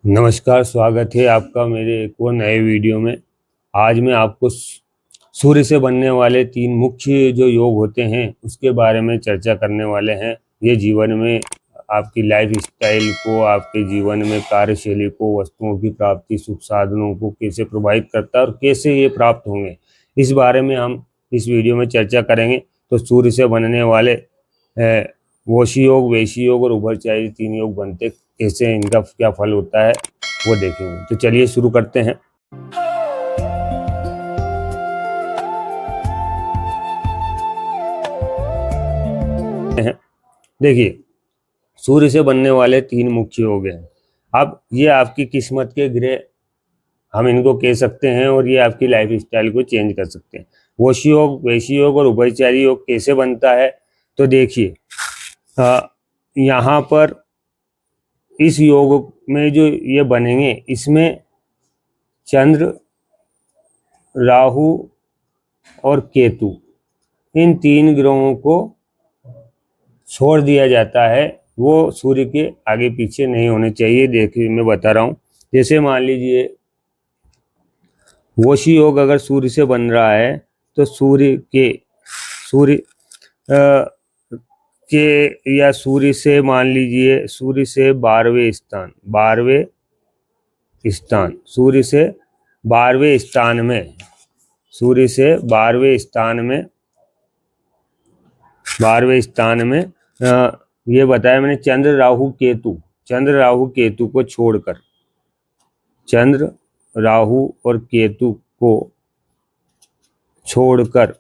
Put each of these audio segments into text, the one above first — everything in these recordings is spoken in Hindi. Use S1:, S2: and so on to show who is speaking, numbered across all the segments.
S1: नमस्कार, स्वागत है आपका मेरे एक और नए वीडियो में। आज मैं आपको सूर्य से बनने वाले 3 मुख्य जो योग होते हैं उसके बारे में चर्चा करने वाले हैं। ये जीवन में आपकी लाइफ स्टाइल को, आपके जीवन में कार्यशैली को, वस्तुओं की प्राप्ति, सुख साधनों को कैसे प्रभावित करता है और कैसे ये प्राप्त होंगे, इस बारे में हम इस वीडियो में चर्चा करेंगे। तो सूर्य से बनने वाले वशी योग, वैशी योग और उभरचारी 3 योग बनते कैसे, इनका क्या फल होता है वो देखेंगे। तो चलिए शुरू करते हैं। देखिए, सूर्य से बनने वाले 3 मुख्य योग हैं। अब ये आपकी किस्मत के ग्रह हम इनको कह सकते हैं और ये आपकी लाइफ स्टाइल को चेंज कर सकते हैं। वशी योग, वैशी योग और उभयचारी योग कैसे बनता है, तो देखिए यहाँ पर इस योग में जो ये बनेंगे, इसमें चंद्र, राहु और केतु, इन 3 ग्रहों को छोड़ दिया जाता है। वो सूर्य के आगे पीछे नहीं होने चाहिए। देखिए, मैं बता रहा हूँ। जैसे मान लीजिए वशी योग अगर सूर्य से बन रहा है तो सूर्य या सूर्य से मान लीजिए, सूर्य से 12वें स्थान, सूर्य से 12वें स्थान में, सूर्य से 12वें स्थान में ये बताया मैंने, चंद्र राहु केतु को छोड़कर, चंद्र राहु और केतु को छोड़कर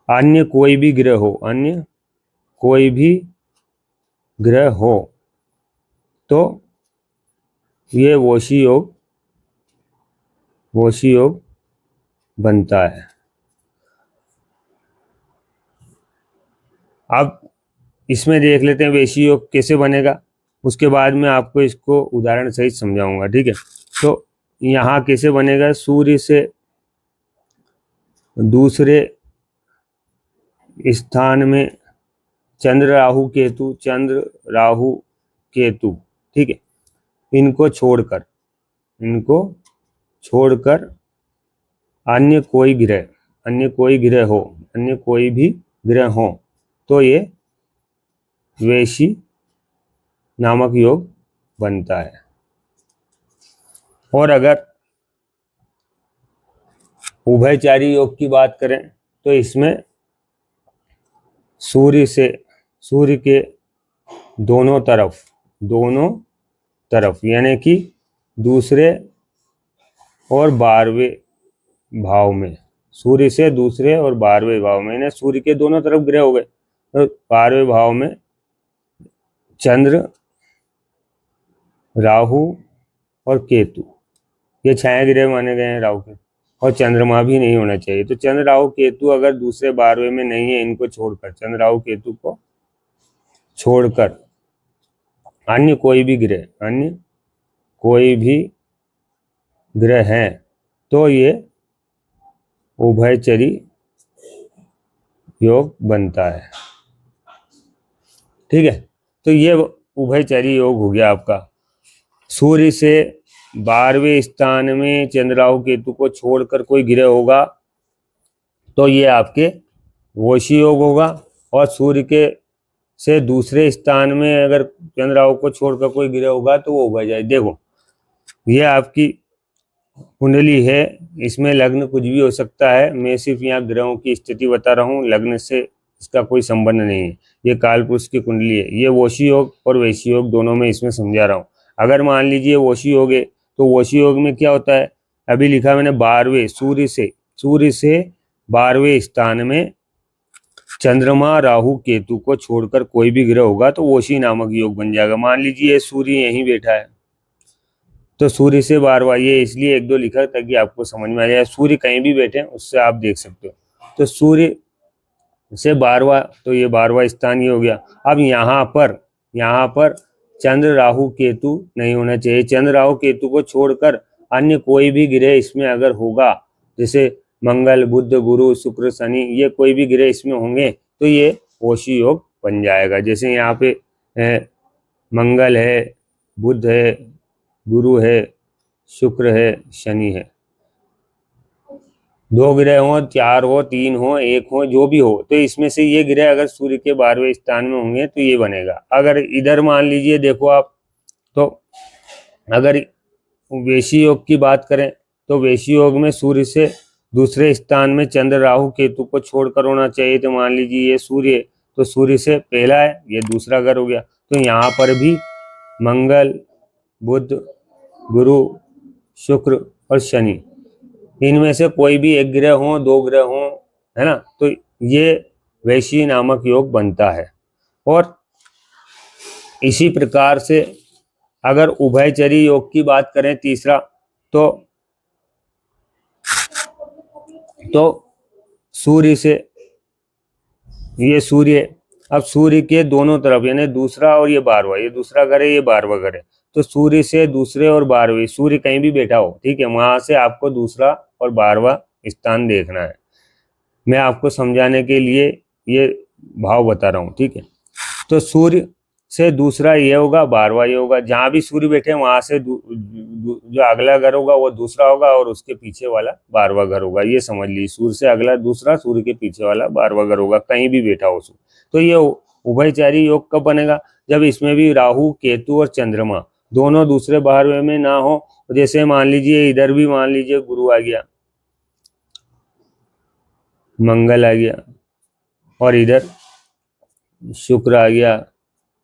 S1: अन्य कोई भी ग्रह हो तो ये वशी योग बनता है। अब इसमें देख लेते हैं वैशी योग कैसे बनेगा, उसके बाद में आपको इसको उदाहरण सहित समझाऊंगा, ठीक है। तो यहाँ कैसे बनेगा, सूर्य से दूसरे स्थान में चंद्र राहु केतु, ठीक है, इनको छोड़कर अन्य कोई भी ग्रह हो तो ये वैशी नामक योग बनता है। और अगर उभयचारी योग की बात करें तो इसमें सूर्य के दोनों तरफ यानी कि दूसरे और 12वें भाव में, सूर्य से दूसरे और 12वें भाव में, यानी सूर्य के दोनों तरफ ग्रह हो गए। तो 12वें भाव में चंद्र, राहु और केतु, ये छाया ग्रह माने गए हैं राहु के। और चंद्रमा भी नहीं होना चाहिए। तो चंद्र राहु केतु अगर दूसरे 12वें में नहीं है, इनको छोड़कर, चंद्र राहु केतु को छोड़कर अन्य कोई भी ग्रह हैं तो ये उभयचरी योग बनता है, ठीक है। तो ये उभयचरी योग हो गया आपका। सूर्य से 12वें स्थान में चंद्र राहु केतु को छोड़कर कोई ग्रह होगा तो ये आपके वशी योग होगा। और सूर्य के से दूसरे स्थान में अगर चंद्र राहु को छोड़कर कोई ग्रह होगा तो वो उभय जाए। देखो, ये आपकी कुंडली है, इसमें लग्न कुछ भी हो सकता है। मैं सिर्फ यहाँ ग्रहों की स्थिति बता रहा हूँ, लग्न से इसका कोई संबंध नहीं है। ये कालपुरुष की कुंडली है। ये वशी योग और वैशी योग दोनों में इसमें समझा रहा हूँ। अगर मान लीजिए वशी योग है तो वशी योग में क्या होता है, अभी लिखा मैंने 12वें, सूर्य से 12वें स्थान में चंद्रमा राहु केतु को छोड़कर कोई भी ग्रह होगा तो वशी नामक योग बन जाएगा। मान लीजिए सूर्य यहीं बैठा है तो सूर्य से 12वां, ये इसलिए 1-2 लिखा ताकि आपको समझ में आ जाए। सूर्य कहीं भी बैठे उससे आप देख सकते हो। तो सूर्य से 12वां, तो ये 12वां स्थान ये हो गया। अब यहाँ पर चंद्र राहु केतु नहीं होना चाहिए। चंद्र राहु केतु को छोड़कर अन्य कोई भी ग्रह इसमें अगर होगा, जैसे मंगल, बुध, गुरु, शुक्र, शनि, ये कोई भी ग्रह इसमें होंगे तो ये वशी योग बन जाएगा। जैसे यहाँ पे मंगल है, बुध है, गुरु है, शुक्र है, शनि है। 2 ग्रह हो, 4 हो, 3 हो, 1 हो, जो भी हो, तो इसमें से ये ग्रह अगर सूर्य के 12वें स्थान में होंगे तो ये बनेगा। अगर इधर मान लीजिए देखो आप, तो अगर वैशी योग की बात करें तो वैशी योग में सूर्य से दूसरे स्थान में चंद्र राहु केतु को छोड़कर होना चाहिए। तो मान लीजिए ये सूर्य, तो सूर्य से पहला है, ये दूसरा घर हो गया। तो यहाँ पर भी मंगल, बुध, गुरु, शुक्र और शनि, इनमें से कोई भी एक ग्रह हो, 2 ग्रह हो, है ना, तो ये वैशी नामक योग बनता है। और इसी प्रकार से अगर उभयचरी योग की बात करें तीसरा, तो सूर्य से, ये सूर्य, अब सूर्य के दोनों तरफ यानी दूसरा और ये 12वां, ये दूसरा घर है, ये 12वां घर है। तो सूर्य से दूसरे और 12वें, सूर्य कहीं भी बैठा हो, ठीक है, वहां से आपको दूसरा और 12वां स्थान देखना है। मैं आपको समझाने के लिए ये भाव बता रहा हूँ, ठीक है। तो सूर्य से दूसरा ये होगा, 12वां ये होगा। जहां भी सूर्य बैठे वहां से जो अगला घर होगा वो दूसरा होगा और उसके पीछे वाला 12वां घर होगा। ये समझ लीजिए, सूर्य से अगला दूसरा, सूर्य के पीछे वाला 12वां घर होगा, कहीं भी बैठा हो सूर्य। तो ये उभयचारी योग कब बनेगा? जब इसमें भी राहु, केतु और चंद्रमा दोनों दूसरे 12वें में ना हो। जैसे मान लीजिए इधर भी मान लीजिए गुरु आ गया, मंगल आ गया, और इधर शुक्र आ गया,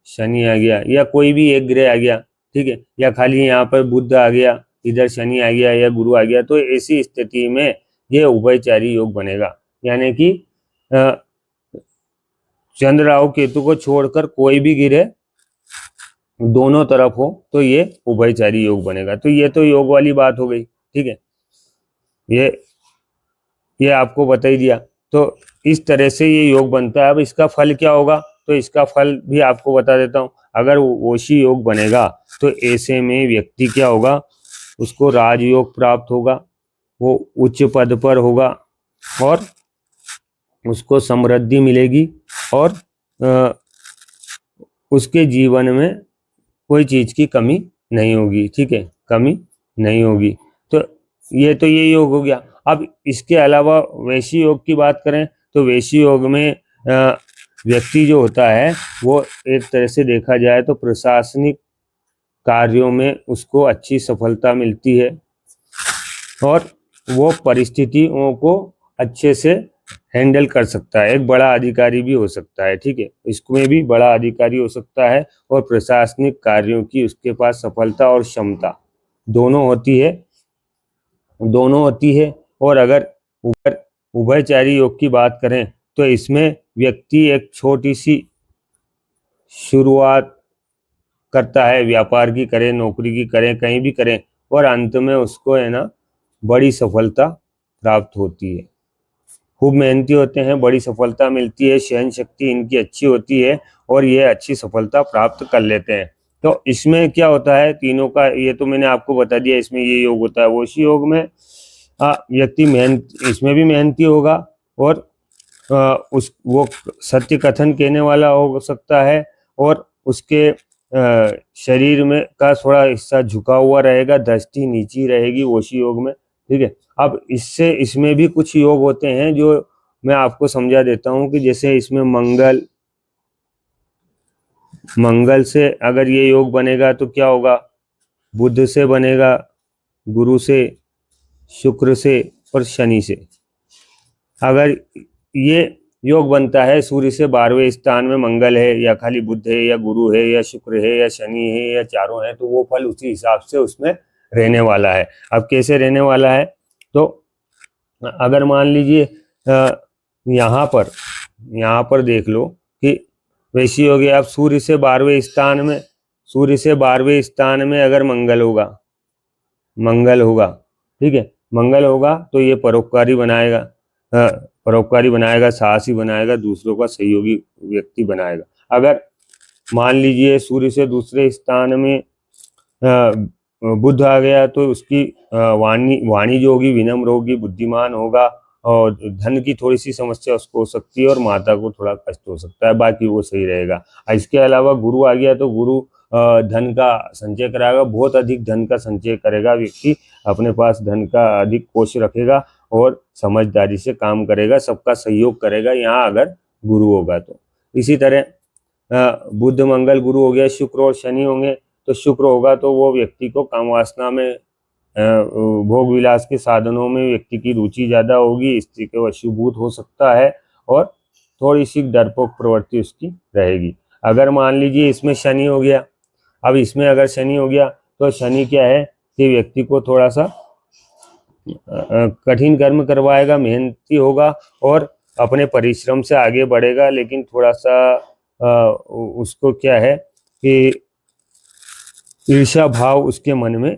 S1: शनि आ गया, या कोई भी एक ग्रह आ गया, ठीक है, या खाली यहाँ पर बुध आ गया, इधर शनि आ गया या गुरु आ गया, तो ऐसी स्थिति में ये उभयचारी योग बनेगा। यानी कि चंद्र राहु केतु को छोड़कर कोई भी ग्रह दोनों तरफ हो तो ये उभयचारी योग बनेगा। तो ये तो योग वाली बात हो गई, ठीक है, ये आपको बता ही दिया। तो इस तरह से ये योग बनता है। अब इसका फल क्या होगा? तो इसका फल भी आपको बता देता हूँ। अगर वोशी योग बनेगा तो ऐसे में व्यक्ति क्या होगा, उसको राजयोग प्राप्त होगा, वो उच्च पद पर होगा और उसको समृद्धि मिलेगी और उसके जीवन में कोई चीज की कमी नहीं होगी, ठीक है, कमी नहीं होगी। तो ये योग हो गया। अब इसके अलावा वैशी योग की बात करें तो वैशी योग में व्यक्ति जो होता है वो एक तरह से देखा जाए तो प्रशासनिक कार्यों में उसको अच्छी सफलता मिलती है और वो परिस्थितियों को अच्छे से हैंडल कर सकता है। एक बड़ा अधिकारी भी हो सकता है, ठीक है, इसमें भी बड़ा अधिकारी हो सकता है और प्रशासनिक कार्यों की उसके पास सफलता और क्षमता दोनों होती है। और अगर उभयचारी योग की बात करें तो इसमें व्यक्ति एक छोटी सी शुरुआत करता है, व्यापार की करे, नौकरी की करे, कहीं भी करें, और अंत में उसको है ना बड़ी सफलता प्राप्त होती है। खूब मेहनती होते हैं, बड़ी सफलता मिलती है, सहन शक्ति इनकी अच्छी होती है और ये अच्छी सफलता प्राप्त कर लेते हैं। तो इसमें क्या होता है, तीनों का ये तो मैंने आपको बता दिया, इसमें ये योग होता है। वोशी योग में व्यक्ति इसमें भी मेहनती होगा और वो सत्य कथन कहने वाला हो सकता है और उसके शरीर में का थोड़ा हिस्सा झुका हुआ रहेगा, दृष्टि नीची रहेगी वोशी योग में, ठीक है। अब इसमें भी कुछ योग होते हैं जो मैं आपको समझा देता हूं कि जैसे इसमें मंगल से अगर ये योग बनेगा तो क्या होगा, बुध से बनेगा, गुरु से, शुक्र से और शनि से। अगर ये योग बनता है सूर्य से 12वें स्थान में मंगल है या खाली बुध है या गुरु है या शुक्र है या शनि है या चारों है, तो वो फल उसी हिसाब से उसमें रहने वाला है। अब कैसे रहने वाला है, तो अगर मान लीजिए यहाँ पर देख लो कि वैसी हो गया। अब सूर्य से 12वें स्थान में अगर मंगल होगा, ठीक है, मंगल होगा तो ये परोपकारी बनाएगा, साहसी बनाएगा, दूसरों का सहयोगी व्यक्ति बनाएगा। अगर मान लीजिए सूर्य से दूसरे स्थान में बुध आ गया तो उसकी वाणी जो होगी विनम्र होगी, बुद्धिमान होगा और धन की थोड़ी सी समस्या उसको हो सकती है और माता को थोड़ा कष्ट हो सकता है, बाकी वो सही रहेगा। इसके अलावा गुरु आ गया तो गुरु धन का संचय कराएगा, बहुत अधिक धन का संचय करेगा व्यक्ति, अपने पास धन का अधिक कोष रखेगा और समझदारी से काम करेगा, सबका सहयोग करेगा यहाँ अगर गुरु होगा तो। इसी तरह बुध मंगल गुरु हो गया, शुक्र और शनि होंगे तो शुक्र होगा तो वो व्यक्ति को काम वासना में, भोग विलास के साधनों में व्यक्ति की रुचि ज़्यादा होगी, स्त्री के वशीभूत हो सकता है और थोड़ी सी डरपोक प्रवृत्ति उसकी रहेगी। अगर मान लीजिए इसमें शनि हो गया, अब इसमें अगर शनि हो गया तो शनि क्या है कि व्यक्ति को थोड़ा सा कठिन कर्म करवाएगा, मेहनती होगा और अपने परिश्रम से आगे बढ़ेगा, लेकिन थोड़ा सा उसको क्या है कि ईर्ष्या भाव उसके मन में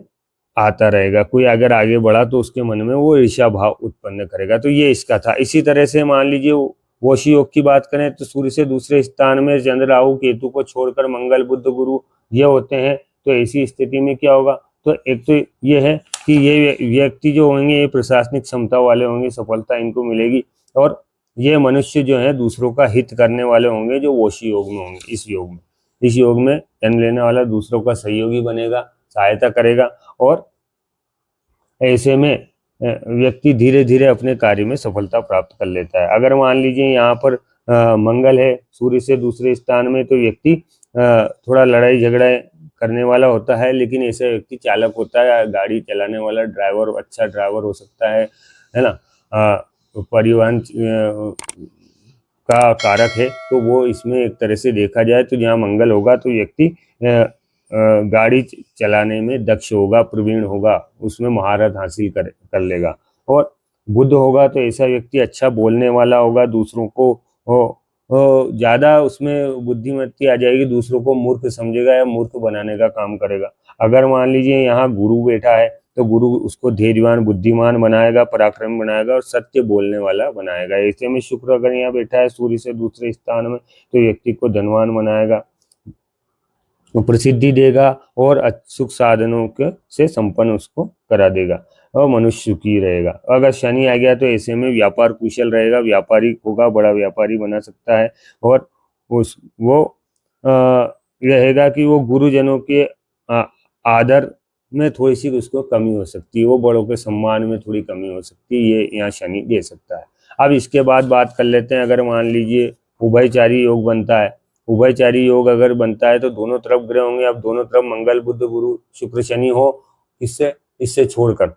S1: आता रहेगा। कोई अगर आगे बढ़ा तो उसके मन में वो ईर्ष्या भाव उत्पन्न करेगा। तो ये इसका था। इसी तरह से मान लीजिए वशी योग की बात करें तो सूर्य से दूसरे स्थान में चंद्र राहु केतु को छोड़कर मंगल बुध गुरु ये होते हैं। तो ऐसी स्थिति में क्या होगा, तो एक तो ये है कि ये व्यक्ति जो होंगे ये प्रशासनिक क्षमता वाले होंगे, सफलता इनको मिलेगी और ये मनुष्य जो है दूसरों का हित करने वाले होंगे जो वशी योग में होंगे। इस योग में जन्म लेने वाला दूसरों का सहयोगी बनेगा, सहायता करेगा और ऐसे में व्यक्ति धीरे धीरे अपने कार्य में सफलता प्राप्त कर लेता है। अगर मान लीजिए यहाँ पर मंगल है सूर्य से दूसरे स्थान में तो व्यक्ति थोड़ा लड़ाई झगड़ा करने वाला होता है, लेकिन ऐसे व्यक्ति चालक होता है, गाड़ी चलाने वाला ड्राइवर, अच्छा ड्राइवर हो सकता है ना, परिवहन का कारक है। तो वो इसमें एक तरह से देखा जाए तो जहाँ मंगल होगा तो व्यक्ति गाड़ी चलाने में दक्ष होगा, प्रवीण होगा, उसमें महारत हासिल कर लेगा। और बुध होगा तो ऐसा व्यक्ति अच्छा बोलने वाला होगा, दूसरों को ज़्यादा उसमें बुद्धिमत्ता आ जाएगी, दूसरों को मूर्ख समझेगा या मूर्ख बनाने का काम करेगा। अगर मान लीजिए यहाँ गुरु बैठा है तो गुरु उसको धैर्यवान बुद्धिमान बनाएगा, पराक्रम बनाएगा और सत्य बोलने वाला बनाएगा। ऐसे में शुक्र अगर यहाँ बैठा है सूर्य से दूसरे स्थान में तो व्यक्ति को धनवान बनाएगा, प्रसिद्धि देगा और सुख साधनों के से संपन्न उसको करा देगा और मनुष्य सुखी रहेगा। अगर शनि आ गया तो ऐसे में व्यापार कुशल रहेगा, व्यापारी होगा, बड़ा व्यापारी बना सकता है और वो रहेगा कि वो गुरुजनों के आदर में थोड़ी सी उसको कमी हो सकती है, वो बड़ों के सम्मान में थोड़ी कमी हो सकती है, ये यहाँ शनि दे सकता है। अब इसके बाद बात कर लेते हैं, अगर मान लीजिए उभयचारी योग बनता है, उभयचारी योग अगर बनता है तो दोनों तरफ ग्रह होंगे। अब दोनों तरफ मंगल बुध गुरु शुक्र शनि हो, इससे छोड़कर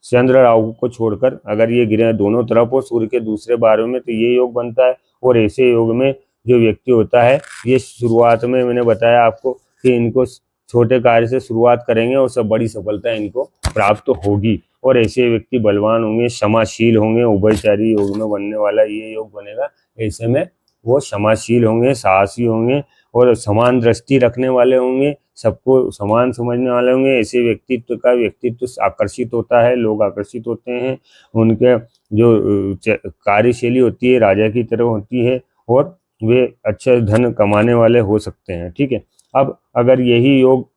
S1: चंद्र राहु को छोड़कर अगर ये ग्रह दोनों तरफ हो सूर्य के दूसरे बारे में तो ये योग बनता है। और ऐसे योग में जो व्यक्ति होता है ये शुरुआत में मैंने बताया आपको कि इनको छोटे कार्य से शुरुआत करेंगे और सब बड़ी सफलता इनको प्राप्त होगी। और ऐसे व्यक्ति बलवान होंगे, क्षमाशील होंगे। उभयचारी योग में बनने वाला ये योग बनेगा, ऐसे में वो क्षमाशील होंगे, साहसी होंगे और समान दृष्टि रखने वाले होंगे, सबको समान समझने वाले होंगे। ऐसे व्यक्तित्व का व्यक्तित्व आकर्षित होता है, लोग आकर्षित होते हैं, उनके जो कार्यशैली होती है राजा की तरह होती है और वे अच्छा धन कमाने वाले हो सकते हैं। ठीक है, अब अगर यही योग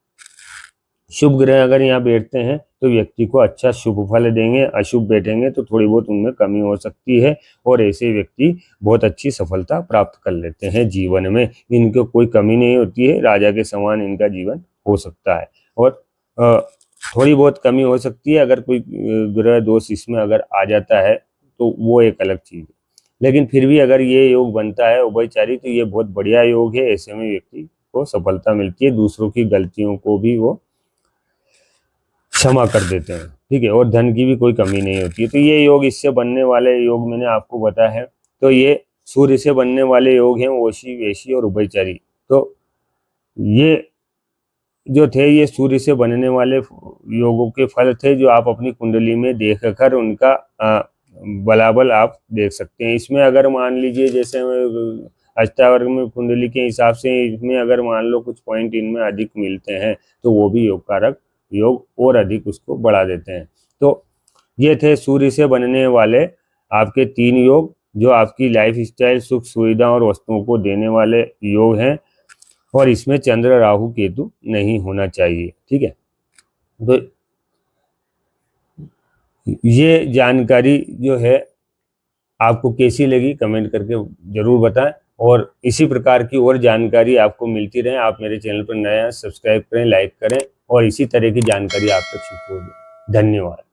S1: शुभ ग्रह अगर यहाँ बैठते हैं तो व्यक्ति को अच्छा शुभ फल देंगे, अशुभ बैठेंगे तो थोड़ी बहुत उनमें कमी हो सकती है और ऐसे व्यक्ति बहुत अच्छी सफलता प्राप्त कर लेते हैं जीवन में, इनको कोई कमी नहीं होती है, राजा के समान इनका जीवन हो सकता है। और थोड़ी बहुत कमी हो सकती है अगर कोई ग्रह दोष इसमें अगर आ जाता है तो वो एक अलग चीज़ है, लेकिन फिर भी अगर ये योग बनता है उभयचारी तो ये बहुत बढ़िया योग है। ऐसे में व्यक्ति को सफलता मिलती है, दूसरों की गलतियों को भी वो क्षमा कर देते हैं। ठीक है, और धन की भी कोई कमी नहीं होती है। तो ये योग, इससे बनने वाले योग मैंने आपको बताया है। तो ये सूर्य से बनने वाले योग हैं वशी, वेशी और उभयचारी। तो ये जो थे ये सूर्य से बनने वाले योगों के फल थे जो आप अपनी कुंडली में देखकर उनका बलाबल आप देख सकते हैं। इसमें अगर मान लीजिए जैसे अष्टावर्ग में कुंडली के हिसाब से इसमें अगर मान लो कुछ पॉइंट इनमें अधिक मिलते हैं तो वो भी योग कारक योग और अधिक उसको बढ़ा देते हैं। तो ये थे सूर्य से बनने वाले आपके 3 योग जो आपकी लाइफ स्टाइल, सुख सुविधा और वस्तुओं को देने वाले योग हैं और इसमें चंद्र राहु केतु नहीं होना चाहिए। ठीक है, तो ये जानकारी जो है आपको कैसी लगी कमेंट करके जरूर बताएं। और इसी प्रकार की और जानकारी आपको मिलती रहे। आप मेरे चैनल पर नए हैं, सब्सक्राइब करें, लाइक करें और इसी तरह की जानकारी आप तक पहुंचे। धन्यवाद।